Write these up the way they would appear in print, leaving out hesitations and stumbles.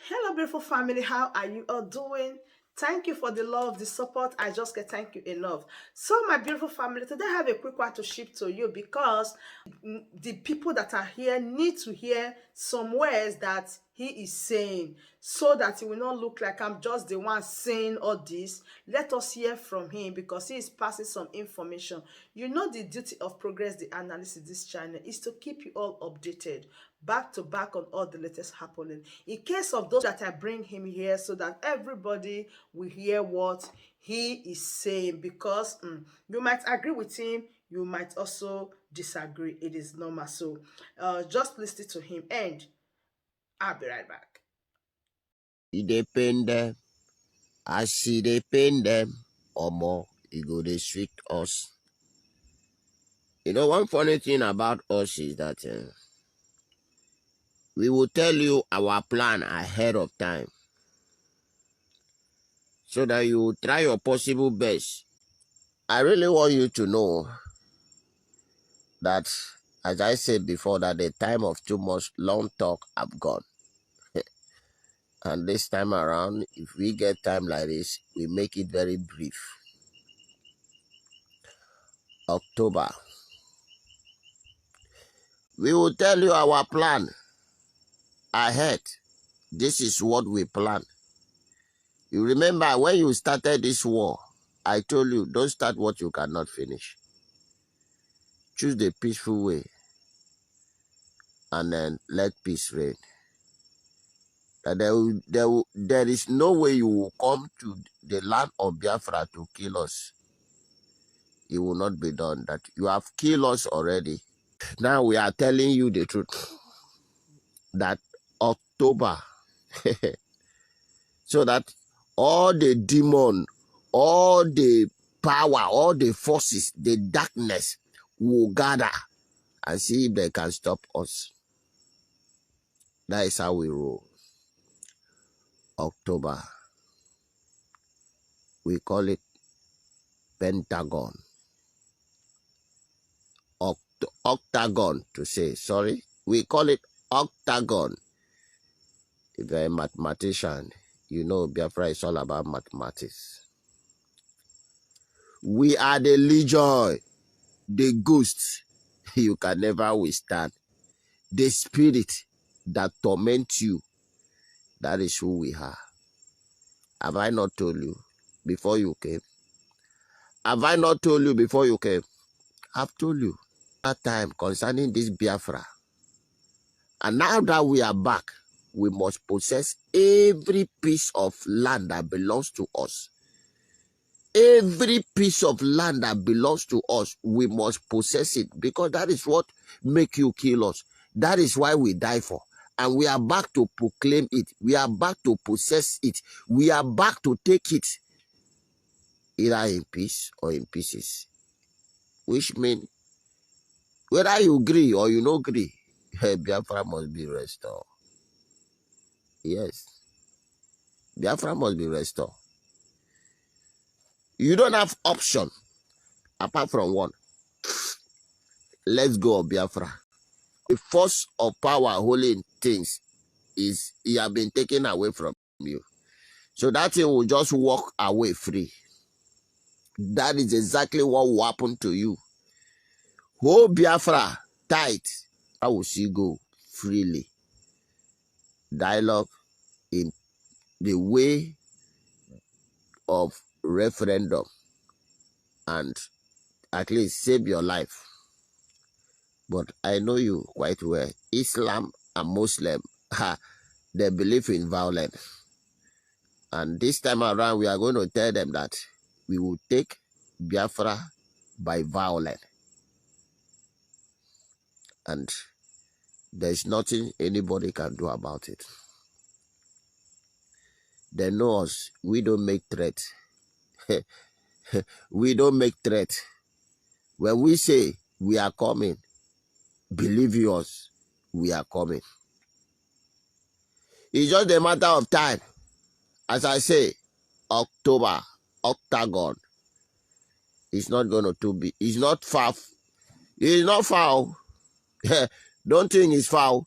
Hello, beautiful family. How are you all doing? Thank you for the love, the support. I just can't thank you enough. So, my beautiful family, today I have a quick one to ship to you because the people that are here need to hear some words that he is saying so that it will not look like I'm just the one saying all this. Let us hear from him because he is passing some information. You know, the duty of progress, the analysis, this channel is to keep you all updated back to back on all the latest happening. In case of those that I bring him here so that everybody will hear what he is saying because you might agree with him, you might also disagree. It is normal. So just listen to him and I'll be right back. E dey pain dem. As e dey pain dem, omo, e go dey sweet us. One funny thing about us is that we will tell you our plan ahead of time so that you will try your possible best. I really want you to know that, as I said before, that the time of too much long talk have gone. And this time around, if we get time like this, we make it very brief. October. We will tell you our plan ahead. This is what we plan. You remember when you started this war, I told you, don't start what you cannot finish. Choose the peaceful way and then let peace reign. That there is no way you will come to the land of Biafra to kill us. It will not be done. That you have killed us already. Now we are telling you the truth. That October, so that all the demon, all the power, all the forces, the darkness will gather and see if they can stop us. That is how we roll. October. We call it Pentagon. Octagon to say, sorry. We call it Octagon. If you're a mathematician, you know Biafra is all about mathematics. We are the legion, the ghosts you can never withstand. The spirit that torments you, that is who we are. Have I not told you before you came? Have I not told you before you came? I've told you that time concerning this Biafra. And now that we are back, we must possess every piece of land that belongs to us. Every piece of land that belongs to us, we must possess it because that is what make you kill us. That is why we die for. And we are back to proclaim it. We are back to possess it. We are back to take it either in peace or in pieces. Which means whether you agree or you don't agree, Biafra must be restored. Yes. Biafra must be restored. You don't have option apart from one. Let's go of Biafra. The force of power holding things is it have been taken away from you. So that thing will just walk away free. That is exactly what will happen to you. Hold Biafra tight. I will see go freely. Dialogue in the way of referendum and at least save your life. But I know you quite well. Islam and Muslim, they believe in violence. And this time around, we are going to tell them that we will take Biafra by violence. And there's nothing anybody can do about it. They know us. We don't make threats. We don't make threats. When we say we are coming, believe us, we are coming. It's just a matter of time. As I say, October, Octagon. It's not going to be. It's not far. It's not far. Don't think it's far.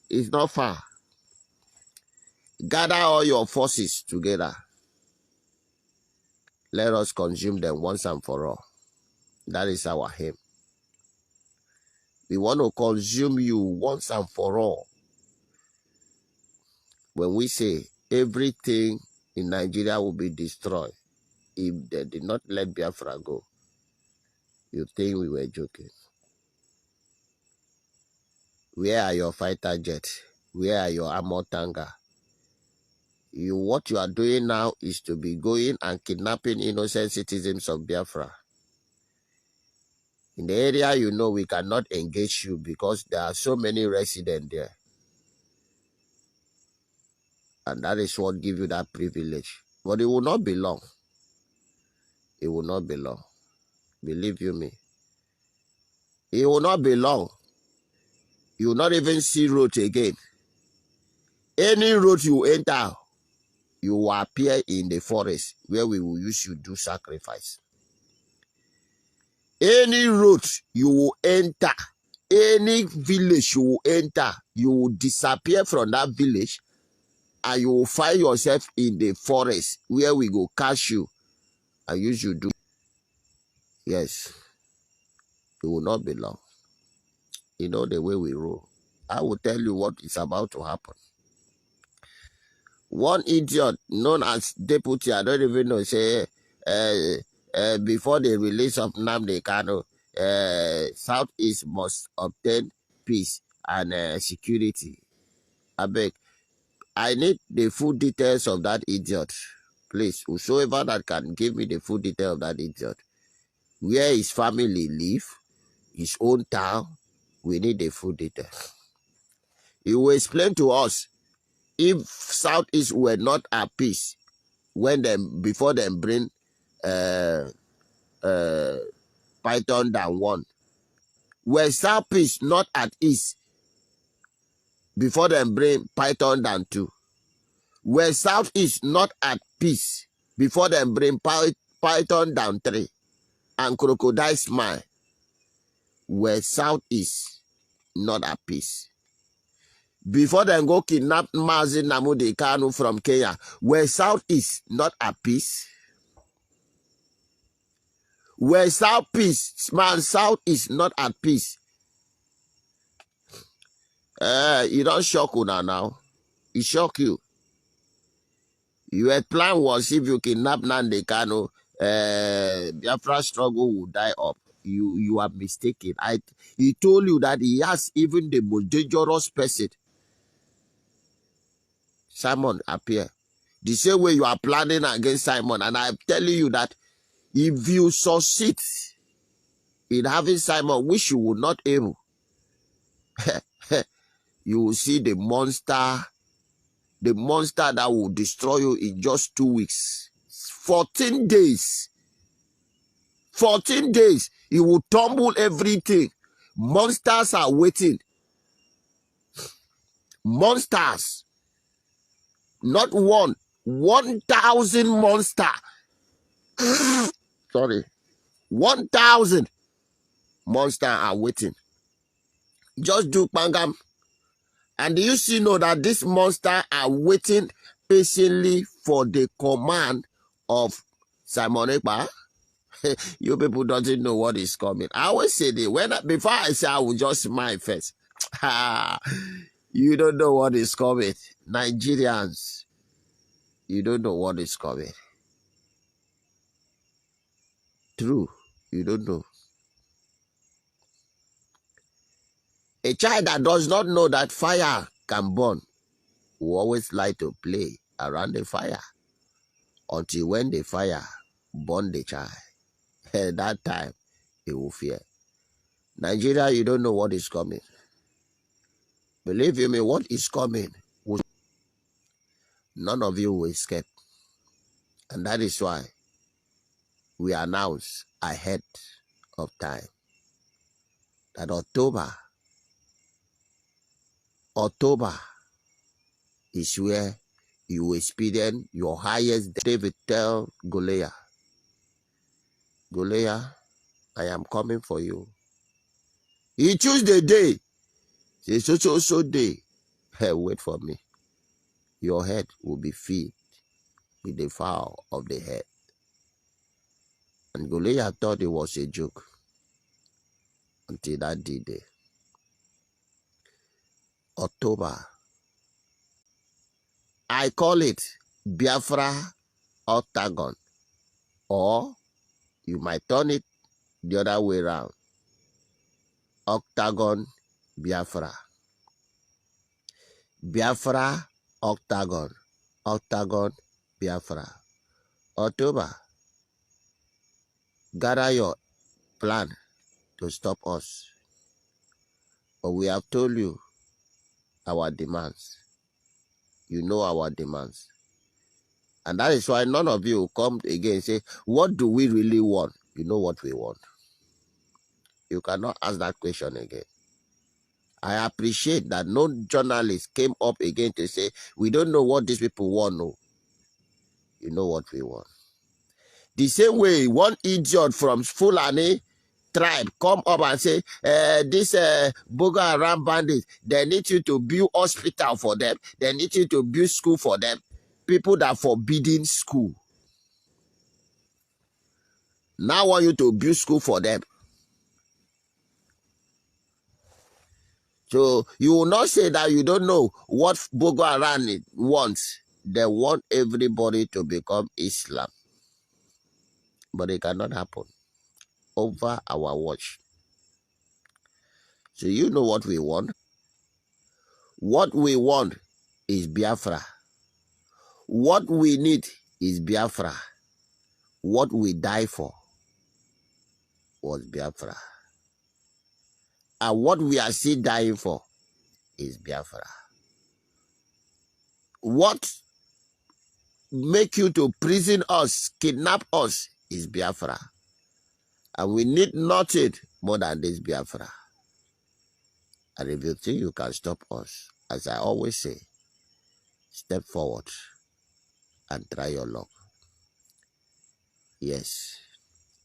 It's not far. Gather all your forces together. Let us consume them once and for all. That is our aim. We want to consume you once and for all. When we say everything in Nigeria will be destroyed if they did not let Biafra go, you think we were joking. Where are your fighter jets? Where are your armor tanker? What you are doing now is to be going and kidnapping innocent citizens of Biafra. In the area, we cannot engage you because there are so many residents there. And that is what gives you that privilege. But it will not be long. It will not be long. Believe you me. It will not be long. You will not even see road again. Any road you enter, you will appear in the forest where we will use you to do sacrifice. Any road you will enter, any village you will enter, you will disappear from that village and you will find yourself in the forest where we go catch you and use you do. Yes, it will not be long. You know the way we roll. I will tell you what is about to happen. One idiot known as Deputy, I don't even know, say, before the release of Nnamdi Kanu, Southeast must obtain peace and security. I beg, I need the full details of that idiot. Please, whosoever that can give me the full detail of that idiot. Where his family live, his own town, we need the full details. He will explain to us if Southeast were not at peace before they bring Python down one. Were Southeast not at ease before they bring Python down two? Were Southeast not at peace before they bring Python down three? And Crocodile Smile? Were Southeast not at peace before they go kidnap Mazi Nnamdi Kanu from Kenya? Were Southeast not at peace? Where Southeast is not at peace. You don't shock una now. It shock you. Your plan was if you kidnap Nnamdi Kanu, Biafra struggle will die up. You are mistaken. He told you that he has even the most dangerous person, Simon, appear. The same way you are planning against Simon, and I'm telling you that if you succeed in having Simon, which you will not able, you will see the monster that will destroy you in just 2 weeks. 14 days. 14 days. He will tumble everything. Monsters are waiting. Monsters. Not one. 1,000 monster. Sorry. 1,000 monster are waiting. Just do Pangam. And do you see know that this monster are waiting patiently for the command of Simon Ekpa? You people don't know what is coming. I always say that before I say I will just smile first. You don't know what is coming. Nigerians, you don't know what is coming. True, you don't know. A child that does not know that fire can burn will always like to play around the fire until when the fire burn the child. At that time, he will fear. Nigeria, you don't know what is coming. Believe you me, what is coming, none of you will escape. And that is why we announce ahead of time that October is where you will experience your highest. David tell Goliath, I am coming for you. He choose the day. Say so day. Hey, wait for me. your head will be filled with the fowl of the head. And Goliath thought it was a joke until that day. October. I call it Biafra Octagon, or you might turn it the other way around. Octagon Biafra. Biafra Octagon. Octagon Biafra. October. Gather your plan to stop us. But we have told you our demands. You know our demands. And that is why none of you come again and say, what do we really want? You know what we want. You cannot ask that question again. I appreciate that no journalist came up again to say, we don't know what these people want. No. You know what we want. The same way one idiot from Fulani tribe come up and say, this Boko Haram bandits, they need you to build hospital for them. They need you to build school for them. People that forbidden school now want you to build school for them. So you will not say that you don't know what Boko Haram wants. They want everybody to become Islam. But it cannot happen over our watch. So you know what we want. What we want is Biafra. What we need is Biafra. What we die for was Biafra. And what we are still dying for is Biafra. What make you to prison us, kidnap us, is Biafra. And we need nothing more than this Biafra. And if you think you can stop us, as I always say, step forward and try your luck. Yes,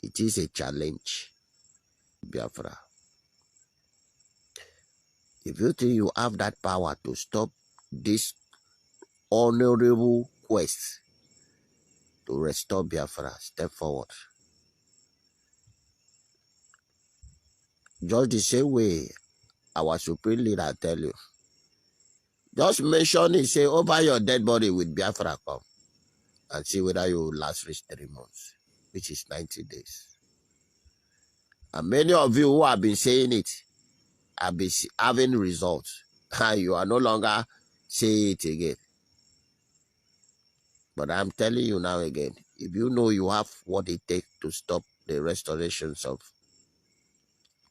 it is a challenge, Biafra. If you think you have that power to stop this honorable quest to restore Biafra, step forward. Just the same way our supreme leader tell you. Just mention it, say, over your dead body with Biafra come, and see whether you will last reach 3 months, which is 90 days. And many of you who have been saying it have been having results. And you are no longer saying it again. But I'm telling you now again, if you know you have what it takes to stop the restorations of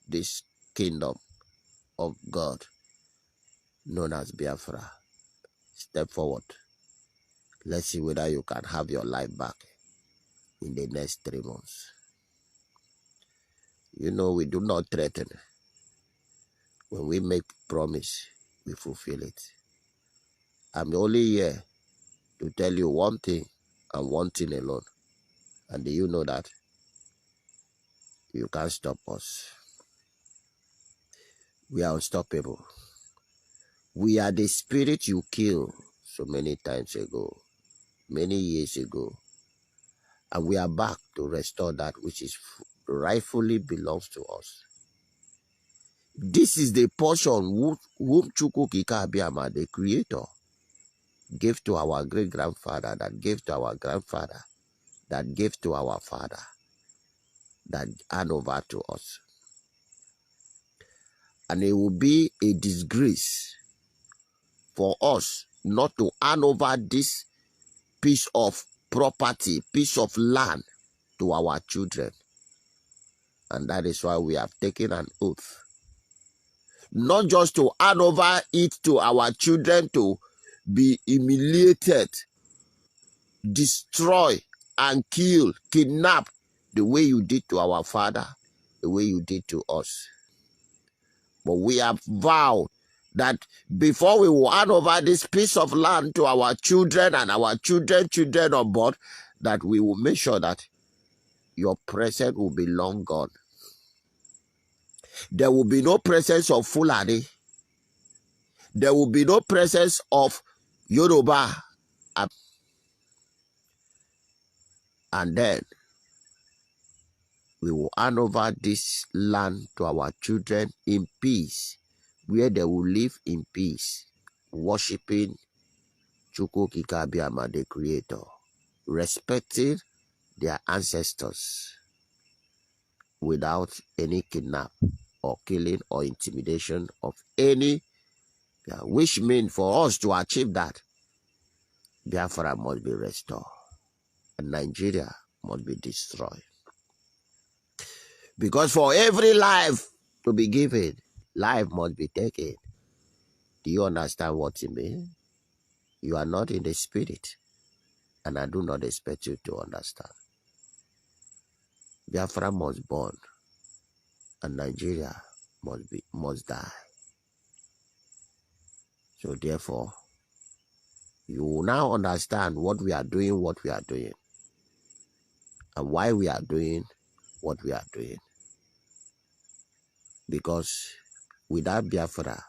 this kingdom of God known as Biafra, step forward. Let's see whether you can have your life back in the next 3 months. You know, we do not threaten. When we make promise, we fulfill it. I'm only here to tell you one thing and one thing alone. And do you know that? You can't stop us. We are unstoppable. We are the spirit you killed so many times ago, many years ago. And we are back to restore that which is rightfully belongs to us. This is the portion whom Chukwu Kika Abiyama, the creator, gave to our great-grandfather, that gave to our grandfather, that gave to our father, that hand over to us. And it will be a disgrace for us not to hand over this piece of property, piece of land to our children. And that is why we have taken an oath. Not just to hand over it to our children to be humiliated, destroy and kill, kidnap, the way you did to our father, the way you did to us. But we have vowed that before we will hand over this piece of land to our children and our children on board, that we will make sure that your presence will be long gone. There will be no presence of Fulani. There will be no presence of Yoruba, and then we will hand over this land to our children in peace, where they will live in peace, worshiping Chukwukika Abiyama, the Creator, respecting their ancestors without any kidnap or killing or intimidation of any, which means for us to achieve that, Biafra must be restored and Nigeria must be destroyed. Because for every life to be given, life must be taken. Do you understand what it means? You are not in the spirit, and I do not expect you to understand. Biafra must burn, and Nigeria must die. So therefore, you will now understand what we are doing, and why we are doing what we are doing. Because without Biafra,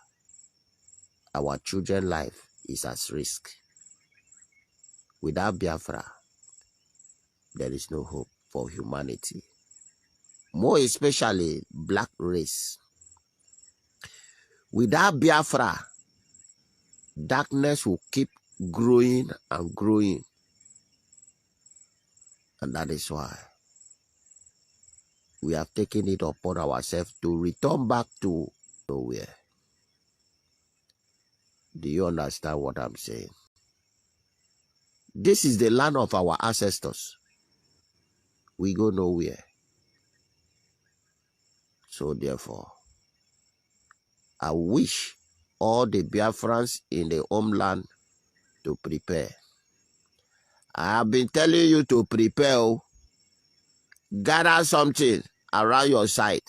our children's life is at risk. Without Biafra, there is no hope for humanity. More especially black race. Without Biafra, darkness will keep growing and growing. And that is why we have taken it upon ourselves to return back to nowhere. Do you understand what I'm saying? This is the land of our ancestors. We go nowhere. So therefore, I wish all the Biafrans in the homeland to prepare. I have been telling you to prepare. Gather something around your side.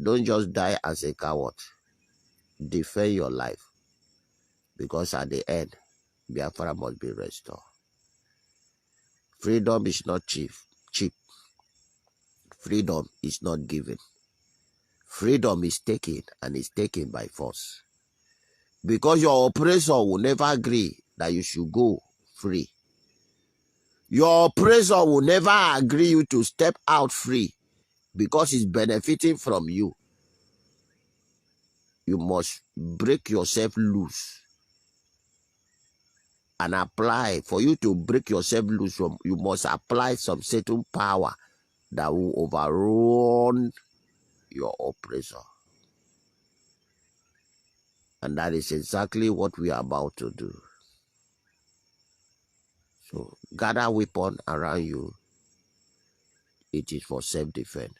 Don't just die as a coward. Defend your life. Because at the end, Biafra must be restored. Freedom is not cheap. Freedom is not given. Freedom is taken, and is taken by force. Because your oppressor will never agree that you should go free. Your oppressor will never agree you to step out free because he's benefiting from you. You must break yourself loose and apply. For you to break yourself loose, you must apply some certain power that will overrun your oppressor. And that is exactly what we are about to do. So gather weapon around you. It is for self-defense.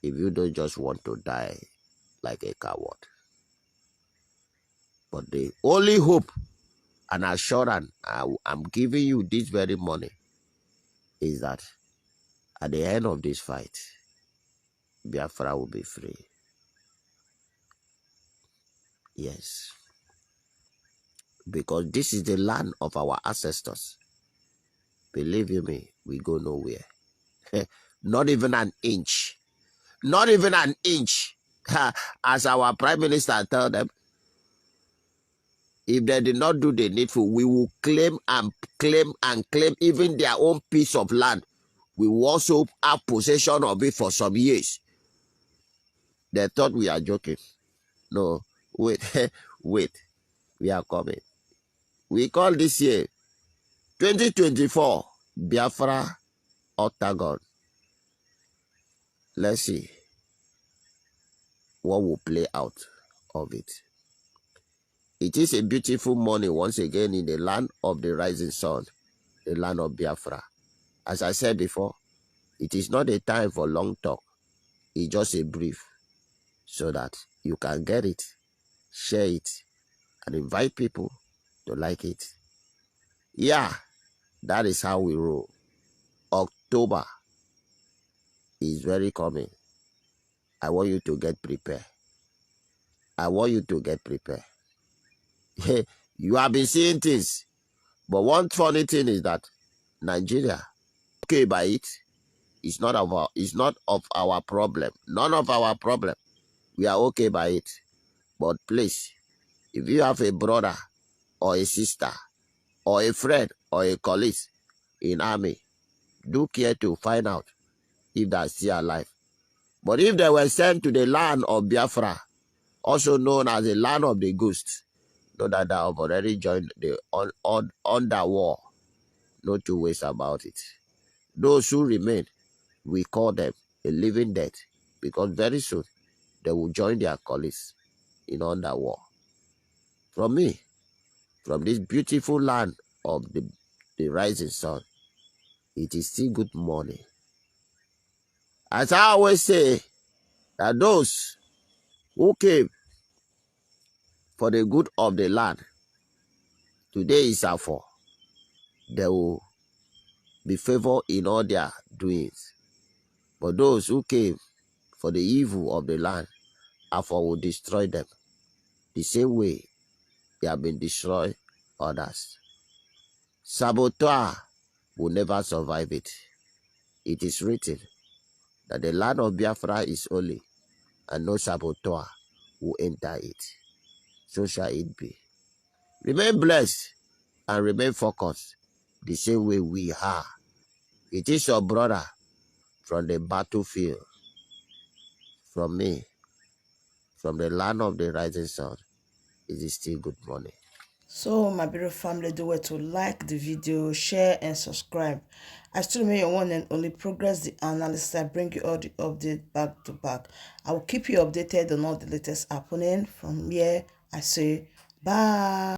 If you don't just want to die like a coward. But the only hope and assurance I'm giving you this very morning is that at the end of this fight, Biafra will be free. Yes. Because this is the land of our ancestors. Believe you me, we go nowhere. Not even an inch. Not even an inch. As our Prime Minister told them, if they did not do the needful, we will claim and claim and claim even their own piece of land. We will also have possession of it for some years. They thought we are joking. No, wait, wait. We are coming. We call this year 2024 Biafra Octagon. Let's see what will play out of it. It is a beautiful morning once again in the land of the rising sun, the land of Biafra. As I said before, it is not a time for long talk. It's just a brief so that you can get it, share it, and invite people to like it. Yeah, that is how we roll. October is very coming. I want you to get prepared. I want you to get prepared. You have been seeing things, but one funny thing is that Nigeria, okay by it, it's not of our problem. None of our problem. We are okay by it. But please, If you have a brother or a sister or a friend or a colleague in army, do care to find out if they are still alive. But if they were sent to the land of Biafra, also known as the land of the ghosts, know that they have already joined the on the war. No two ways about it. Those who remain, we call them a living dead, because very soon they will join their colleagues in underworld. From me, from this beautiful land of the rising sun, it is still good morning. As I always say, that those who came for the good of the land, today is our fall. They will be favored in all their doings. But those who came for the evil of the land, Alpha will destroy them the same way they have been destroyed others. Saboteur will never survive it. It is written that the land of Biafra is holy, and no saboteur will enter it. So shall it be. Remain blessed and remain focused the same way we are. It is your brother from the battlefield, from me, from the land of the rising sun. It is still good morning. So my beautiful family, do well to like the video, share and subscribe. I still remain your one and only Progress the Analyst. I bring you all the update back to back. I will keep you updated on all the latest happening. From here I say bye.